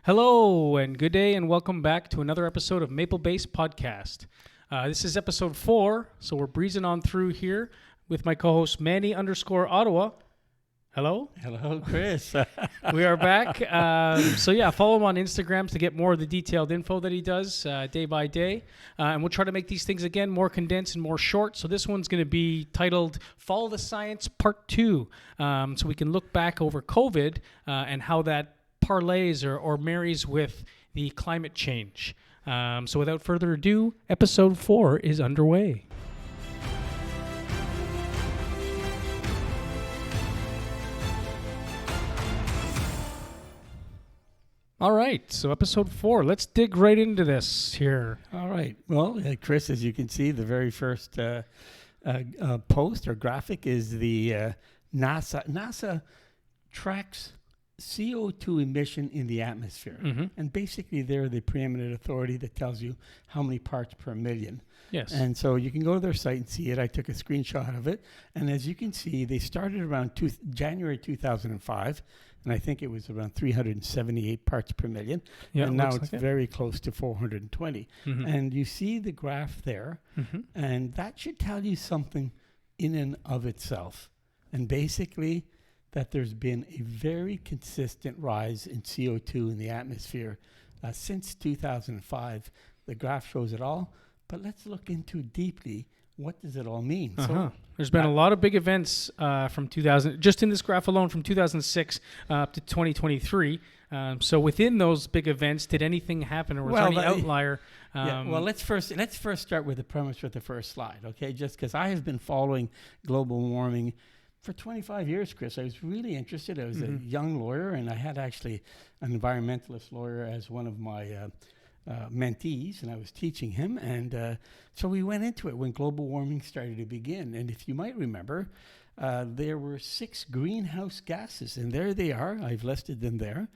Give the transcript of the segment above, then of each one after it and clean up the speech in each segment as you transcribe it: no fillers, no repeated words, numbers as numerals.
Hello, and good day, and welcome back to another episode of MapleBased podcast. This is episode 4, so we're breezing on through here with my co-host Manny_Ottawa. Hello. Hello, Chris. We are back. Follow him on Instagram to get more of the detailed info that he does day by day. And we'll try to make these things, again, more condensed and more short. So this one's going to be titled Follow the Science Part 2. So we can look back over COVID and how that parlays or marries with the climate change. So without further ado, episode 4 is underway. All right, so episode 4. Let's dig right into this here. All right. Well, Chris, as you can see, the very first post or graphic is the NASA. NASA tracks CO2 emission in the atmosphere. Mm-hmm. And basically, they're the preeminent authority that tells you how many parts per million. Yes. And so you can go to their site and see it. I took a screenshot of it. And as you can see, they started around January 2005. And I think it was around 378 parts per million. Yeah, and now it's like very close to 420. Mm-hmm. And you see the graph there. Mm-hmm. And that should tell you something in and of itself. And basically, that there's been a very consistent rise in CO2 in the atmosphere since 2005. The graph shows it all. But let's look into deeply, what does it all mean? So there's been a lot of big events from 2000, just in this graph alone, from 2006 up to 2023. So within those big events, did anything happen, or was there any outlier? Well, let's first start with the premise with the first slide, okay? Just because I have been following global warming for 25 years, Chris. I was really interested. I was a young lawyer, and I had actually an environmentalist lawyer as one of my mentees, and I was teaching him. And so we went into it when global warming started to begin. And if you might remember, there were 6 greenhouse gases, and there they are. I've listed them there.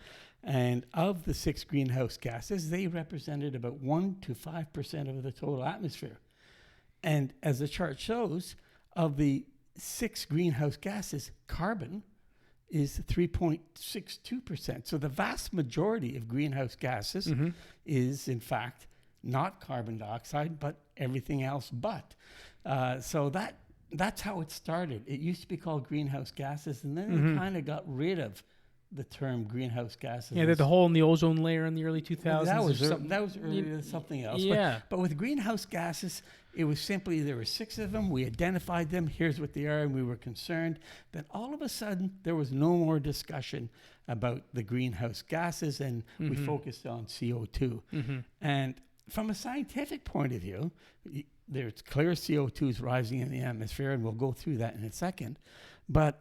And of the 6 greenhouse gases, they represented about 1 to 5% of the total atmosphere. And as the chart shows, of the 6 greenhouse gases, carbon is 3.62%. So the vast majority of greenhouse gases is, in fact, not carbon dioxide, but everything else but. So that's how it started. It used to be called greenhouse gases, and then they kind of got rid of the term greenhouse gases. Yeah, the hole in the ozone layer in the early 2000s. Well, that was earlier than something else. Yeah. But with greenhouse gases, it was simply there were 6 of them. We identified them. Here's what they are, and we were concerned. Then all of a sudden, there was no more discussion about the greenhouse gases, and we focused on CO2. And from a scientific point of view, there's clear CO2 is rising in the atmosphere, and we'll go through that in a second. But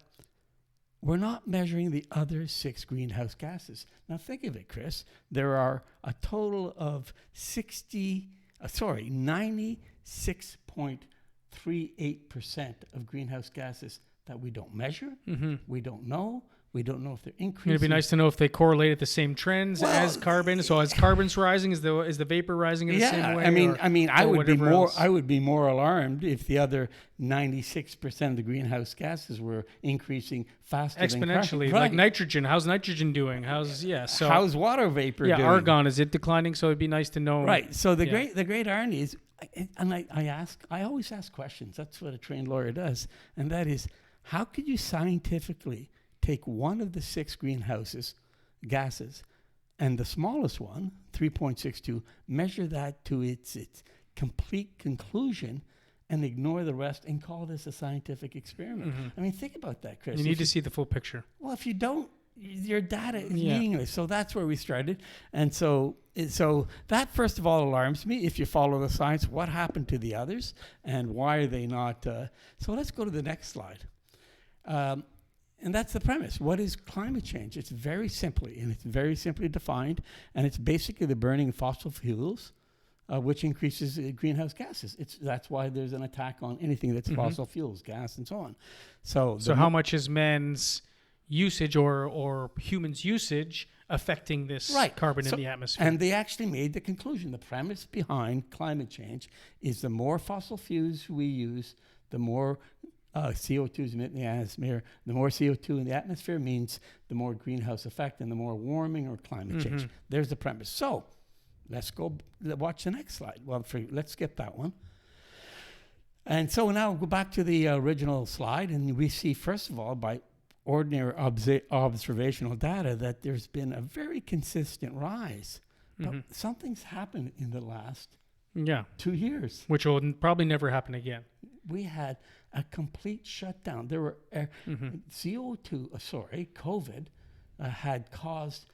we're not measuring the other 6 greenhouse gases. Now think of it, Chris. There are a total of 96.38% of greenhouse gases that we don't measure. We don't know. We don't know if they're increasing. It'd be nice to know if they correlate at the same trends as carbon. So as carbon's rising, is the vapor rising in the same way? I would be more alarmed if the other 96% of the greenhouse gases were increasing faster exponentially, than carbon. like nitrogen. How's nitrogen doing? How's water vapor doing? Argon, is it declining? So it'd be nice to know. Right. So the great irony is, and I always ask questions. That's what a trained lawyer does, and that is, how could you scientifically take one of the 6 greenhouse gases and the smallest one, 3.62, measure that to its complete conclusion and ignore the rest and call this a scientific experiment? I mean, think about that, Chris. You need to see the full picture. Well, if you don't, your data is meaningless. So that's where we started. And so that, first of all, alarms me. If you follow the science, what happened to the others and why are they not? So let's go to the next slide. And that's the premise. What is climate change? It's very simply defined, and it's basically the burning of fossil fuels, which increases greenhouse gases. That's why there's an attack on anything that's fossil fuels, gas, and so on. So how much is man's usage or humans' usage affecting this carbon in the atmosphere? And they actually made the conclusion. The premise behind climate change is the more fossil fuels we use, the more CO2 is emitted in the atmosphere. The more CO2 in the atmosphere means the more greenhouse effect and the more warming or climate change. There's the premise. So let's go watch the next slide. Well, let's skip that one. And so now we'll go back to the original slide, and we see, first of all, by ordinary observational data, that there's been a very consistent rise. But something's happened in the last 2 years. Which will probably never happen again. We had a complete shutdown. There were COVID had caused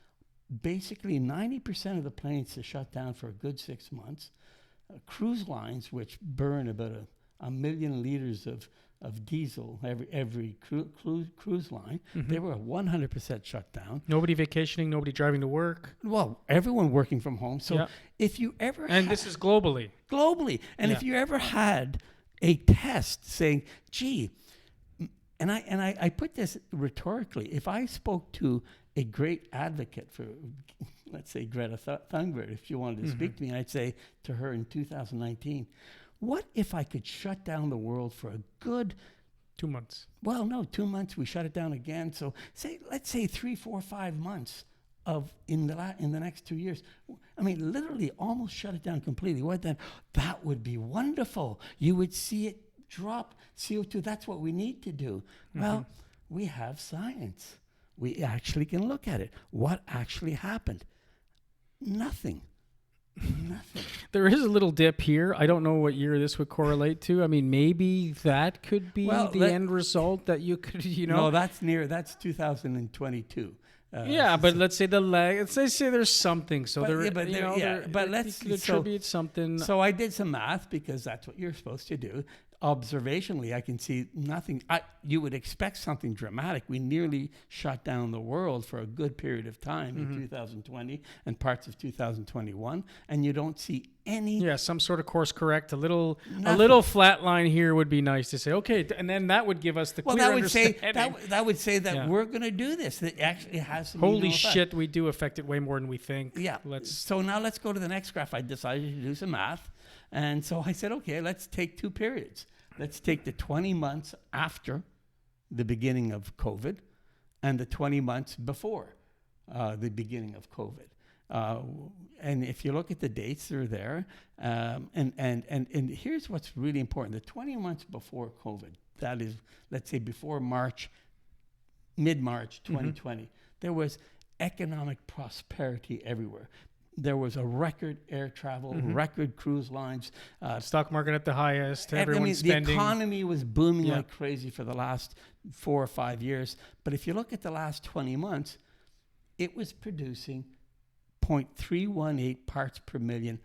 basically 90% of the planes to shut down for a good 6 months. Cruise lines, which burn about a million liters of diesel every cruise line, they were 100% shut down. Nobody vacationing, nobody driving to work. Well, everyone working from home. So if you ever this is globally. And if you ever had a test saying, gee, and I put this rhetorically, if I spoke to a great advocate for, let's say, Greta Thunberg, if she wanted to speak to me, I'd say to her in 2019, what if I could shut down the world for a good 2 months? Well, no, 2 months. We shut it down again. So let's say 3, 4, 5 months in the next 2 years. I mean, literally almost shut it down completely. What then? That would be wonderful. You would see it drop CO2. That's what we need to do. Well, we have science. We actually can look at it. What actually happened? Nothing. There is a little dip here. I don't know what year this would correlate to. I mean, maybe that could be the end result that you could, No, that's 2022. But let's say the lag. Let's say there's something. So let's attribute something. So I did some math because that's what you're supposed to do. Observationally, I can see nothing. You would expect something dramatic. We nearly shut down the world for a good period of time in 2020 and parts of 2021, and you don't see any. Yeah, some sort of course correct. A little flat line here would be nice to say. Okay, and then that would give us the clear understanding. That would say that we're going to do this. That actually has some. Holy shit, we do affect it way more than we think. Yeah. So now let's go to the next graph. I decided to do some math. And so I said, okay, let's take 2 periods. Let's take the 20 months after the beginning of COVID and the 20 months before the beginning of COVID. And if you look at the dates, they're there. And here's what's really important. The 20 months before COVID, that is, let's say before mid-March 2020, there was economic prosperity everywhere. There was a record air travel, record cruise lines. Stock market at the highest, everyone's spending. The economy was booming like crazy for the last 4 or 5 years. But if you look at the last 20 months, it was producing 0.318 parts per million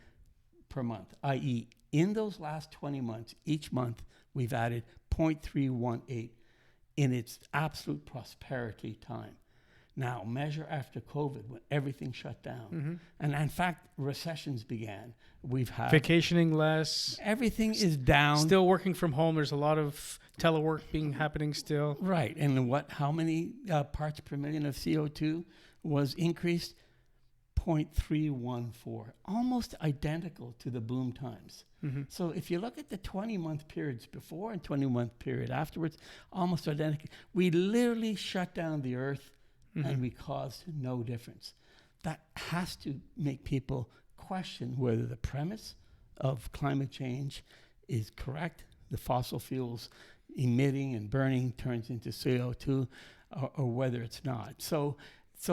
per month, i.e. in those last 20 months, each month we've added 0.318 in its absolute prosperity time. Now, measure after COVID when everything shut down. And in fact, recessions began. We've had vacationing less. Everything is down. Still working from home. There's a lot of telework happening still. Right. And how many parts per million of CO2 was increased? 0.314. Almost identical to the boom times. So if you look at the 20-month periods before and 20-month period afterwards, almost identical. We literally shut down the earth. And we caused no difference. That has to make people question whether the premise of climate change is correct. The fossil fuels emitting and burning turns into CO2, or whether it's not. So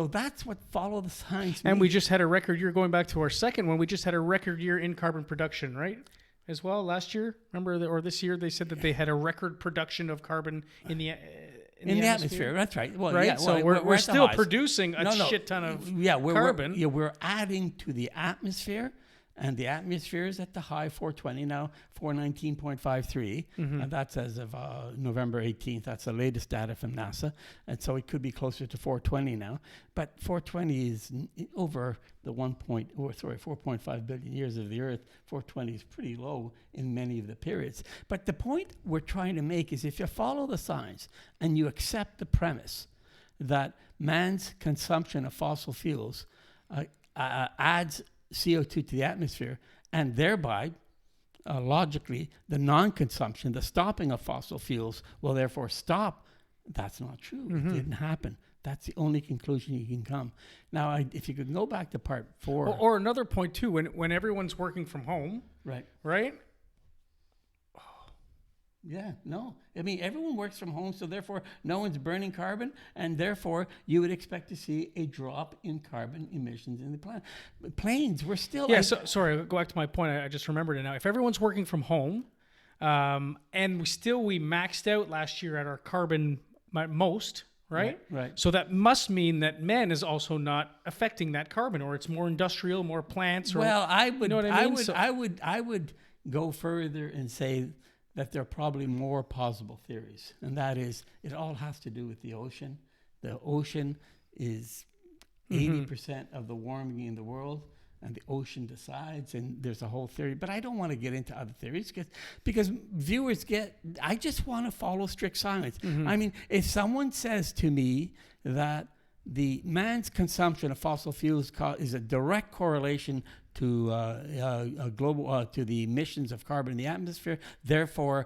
that's what follow the science. And we just had a record year, going back to our second one, we just had a record year in carbon production, right? As well, last year, remember, or this year, they said that they had a record production of carbon in the atmosphere. That's right. Well, right. Yeah, so we're still producing a shit ton of carbon. We're adding to the atmosphere, and the atmosphere is at the high 420 now, 419.53. And that's as of November 18th. That's the latest data from NASA, and so it could be closer to 420 now. But 420 is over the 4.5 billion years of the Earth. 420 is pretty low in many of the periods. But the point we're trying to make is, if you follow the science and you accept the premise that man's consumption of fossil fuels adds CO2 to the atmosphere, and thereby logically, the non-consumption, the stopping of fossil fuels will therefore stop. That's not true. It didn't happen. That's the only conclusion you can come. Now, if you could go back to part 4. Or another point too, when everyone's working from home, right? Yeah, no. I mean, everyone works from home, so therefore no one's burning carbon, and therefore you would expect to see a drop in carbon emissions in the planet. Planes, we're still... Yeah, sorry, I'll go back to my point. I just remembered it now. If everyone's working from home, and we maxed out last year at our carbon most, right? Right. So that must mean that man is also not affecting that carbon, or it's more industrial, more plants. Or, well, I would, you know what I mean? I would go further and say that there are probably more plausible theories, and that is it all has to do with the ocean. The ocean is 80% of the warming in the world, and the ocean decides, and there's a whole theory. But I don't want to get into other theories because viewers I just want to follow strict science. I mean, if someone says to me that the man's consumption of fossil fuels is a direct correlation to to the emissions of carbon in the atmosphere, therefore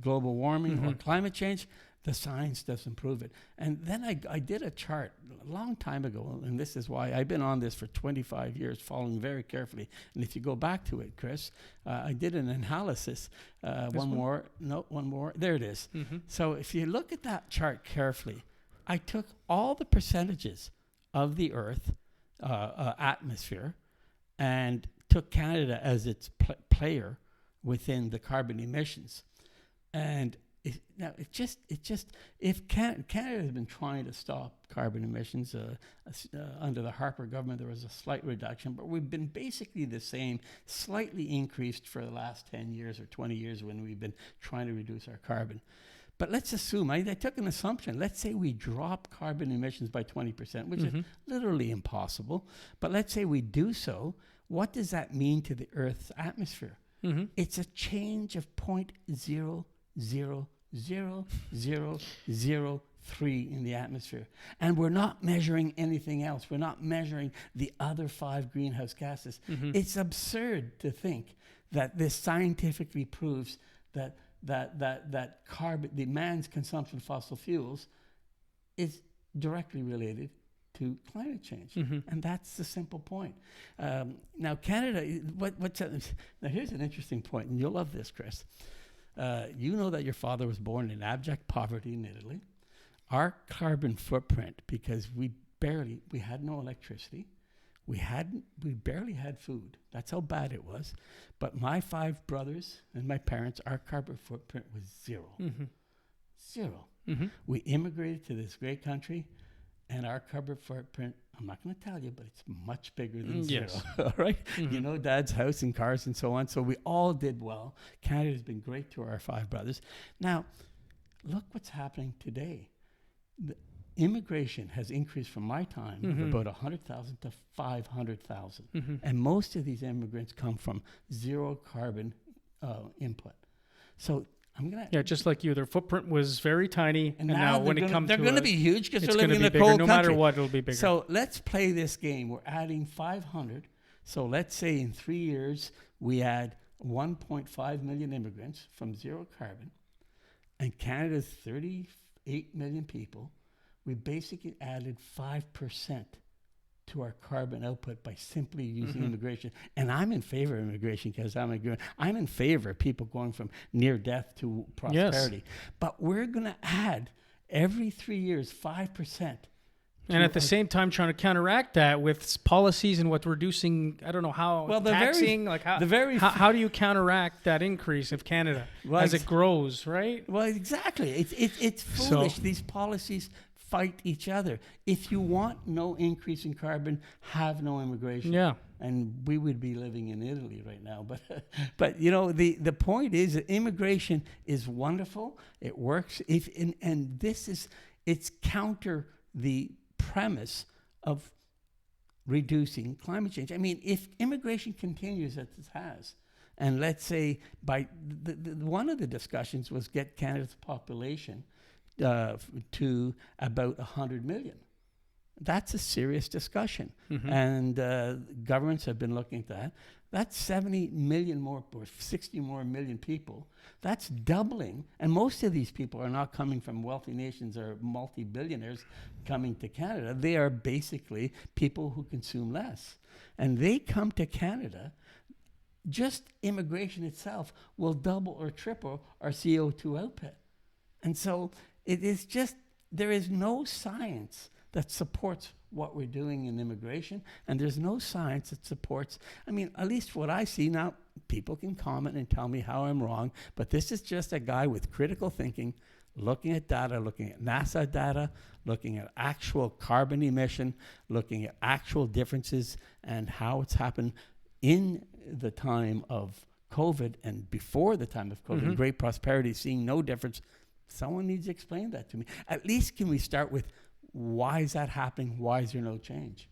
global warming or climate change, the science doesn't prove it. And then I did a chart a long time ago, and this is why I've been on this for 25 years, following very carefully. And if you go back to it, Chris, I did an analysis. One more. There it is. So if you look at that chart carefully, I took all the percentages of the Earth atmosphere and took Canada as its player within the carbon emissions. And if Canada has been trying to stop carbon emissions under the Harper government, there was a slight reduction, but we've been basically the same, slightly increased for the last 10 years or 20 years when we've been trying to reduce our carbon. But let's assume, I took an assumption, let's say we drop carbon emissions by 20%, which is literally impossible, but let's say we do so. What does that mean to the Earth's atmosphere? It's a change of 0.0000003 in the atmosphere. And we're not measuring anything else. We're not measuring the other 5 greenhouse gases. It's absurd to think that this scientifically proves that carbon, the man's consumption of fossil fuels, is directly related to climate change. And that's the simple point. Now, Canada, now here's an interesting point, and you'll love this, Chris. You know that your father was born in abject poverty in Italy. Our carbon footprint, because we had no electricity, we barely had food. That's how bad it was. But my 5 brothers and my parents, our carbon footprint was 0. Zero. We immigrated to this great country, and our carbon footprint, I'm not going to tell you, but it's much bigger than 0. All right? You know, Dad's house and cars and so on. So we all did well. Canada's been great to our 5 brothers. Now, look what's happening today. The immigration has increased from my time of about 100,000 to 500,000. And most of these immigrants come from zero carbon input. So I'm gonna just like you, their footprint was very tiny, and now when it comes, they're going to be huge because they're living in a bigger. cold No country. matter what, it'll be bigger. So let's play this game. We're adding 500. So let's say in 3 years we add 1.5 million immigrants from zero carbon, and Canada's 38 million people. We basically added 5% to our carbon output by simply using immigration. And I'm in favor of immigration because I'm in favor of people going from near death to prosperity. Yes. But we're going to add every 3 years 5%. And at the same time, trying to counteract that with policies and with reducing, I don't know how, taxing, how do you counteract that increase of Canada as it grows, right? Well, exactly. It's foolish. These policies fight each other. If you want no increase in carbon, have no immigration. Yeah. And we would be living in Italy right now. But you know, the point is that immigration is wonderful. It works. It's counter the premise of reducing climate change. I mean, if immigration continues as it has, and let's say by one of the discussions was get Canada's population to about 100 million. That's a serious discussion. And governments have been looking at that. That's 70 million more, or 60 more million people. That's doubling. And most of these people are not coming from wealthy nations or multi-billionaires coming to Canada. They are basically people who consume less. And they come to Canada. Just immigration itself will double or triple our CO2 output. And so it is just, there is no science that supports what we're doing in immigration, and there's no science that supports, I mean, at least what I see now, people can comment and tell me how I'm wrong, but this is just a guy with critical thinking, looking at data, looking at NASA data, looking at actual carbon emission, looking at actual differences and how it's happened in the time of COVID and before the time of COVID, great prosperity, seeing no difference. Someone needs to explain that to me. At least can we start with, why is that happening? Why is there no change?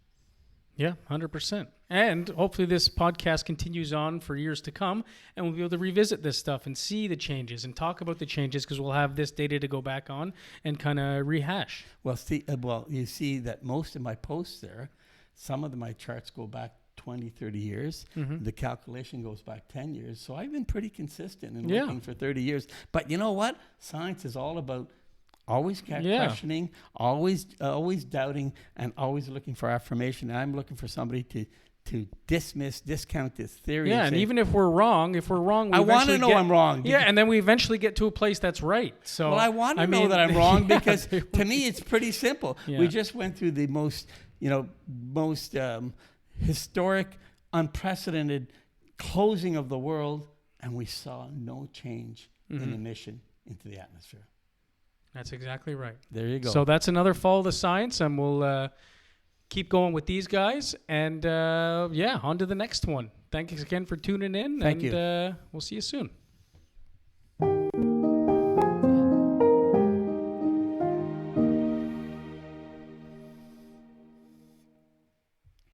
Yeah, 100%. And hopefully this podcast continues on for years to come, and we'll be able to revisit this stuff and see the changes and talk about the changes, because we'll have this data to go back on and kind of rehash. Well, you see that most of my posts there, some of my charts go back 20, 30 years. The calculation goes back 10 years. So I've been pretty consistent in looking for 30 years. But you know what? Science is all about always questioning, always doubting, and always looking for affirmation. And I'm looking for somebody to discount this theory. Yeah, and even if we're wrong, I want to know I'm wrong. Yeah, and then we eventually get to a place that's right. So well, I want to know that I'm wrong because to me it's pretty simple. Yeah. We just went through the most historic, unprecedented closing of the world, and we saw no change in emission into the atmosphere. That's exactly right. There you go. So that's another Follow the Science, and we'll keep going with these guys. And on to the next one. Thanks again for tuning in. Thank you. We'll see you soon.